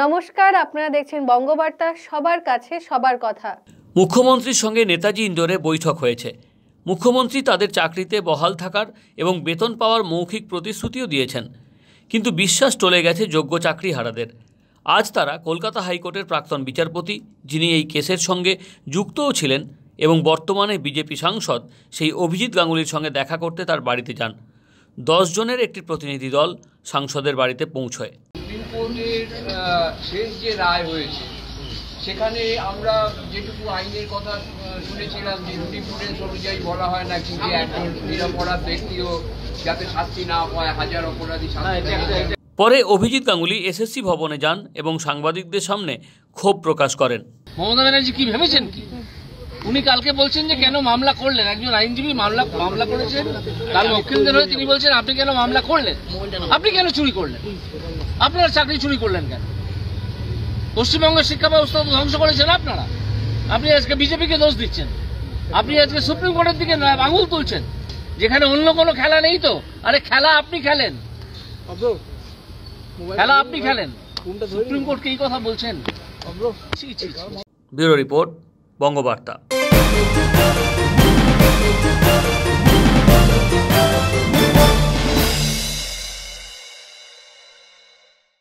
নমস্কার, আপনারা দেখছেন বঙ্গবার্তা, সবার কাছে সবার কথা। মুখ্যমন্ত্রীর সঙ্গে নেতাজি ইন্ডোরে বৈঠক হয়েছে। মুখ্যমন্ত্রী তাদের চাকরিতে বহাল থাকার এবং বেতন পাওয়ার মৌখিক প্রতিশ্রুতিও দিয়েছেন, কিন্তু বিশ্বাস টলে গেছে যোগ্য চাকরিহারাদের। আজ তারা কলকাতা হাইকোর্টের প্রাক্তন বিচারপতি, যিনি এই কেসের সঙ্গে যুক্তও ছিলেন এবং বর্তমানে বিজেপি সাংসদ, সেই অভিজিৎ গাঙ্গুলির সঙ্গে দেখা করতে তার বাড়িতে যান। 10 জনের একটি প্রতিনিধি দল সাংসদের বাড়িতে পৌঁছয়। সুপ্রিম কোর্টের শেষ যে রায় হয়েছে সেখানে আমরা যেটুকু আইনের কথা শুনেছিলাম যে জুরিপ্রুডেন্স অনুযায়ী বলা হয় নাকি যে একজন নিরপরাধ ব্যক্তিও যাতে শাস্তি না পায়, হাজার অপরাধী শাস্তি। পরে অভিজিৎ গাঙ্গুলি এসএসসি ভবনে যান এবং সাংবাদিকদের সামনে ক্ষোভ প্রকাশ করেন। মমতা ব্যানার্জি কি ভেবেছেন কি? উনি কালকে বলছেন যে কেন মামলা করলেন, একজন আইনজীবী মামলা করেছেন, তার মক্কেলদের হয়ে তিনি বলছেন আপনি কেন মামলা করলেন, আপনি কেন চুরি করলেন, আপনার চাকরি চুরি করলেন কেন? পশ্চিমবঙ্গের শিক্ষা ব্যবস্থা ধ্বংস করেছেন আপনারা। আপনি আজকে বিজেপিকে দোষ দিচ্ছেন, আপনি আজকে সুপ্রিম কোর্টের দিকে আঙুল তুলছেন, যেখানে অন্য কোনো খেলা নেই। তো আরে খেলা আপনি খেলেন, খেলা আপনি খেলেন, সুপ্রিম কোর্টকে এই কথা বলছেন। Bureau report, Bangabarta.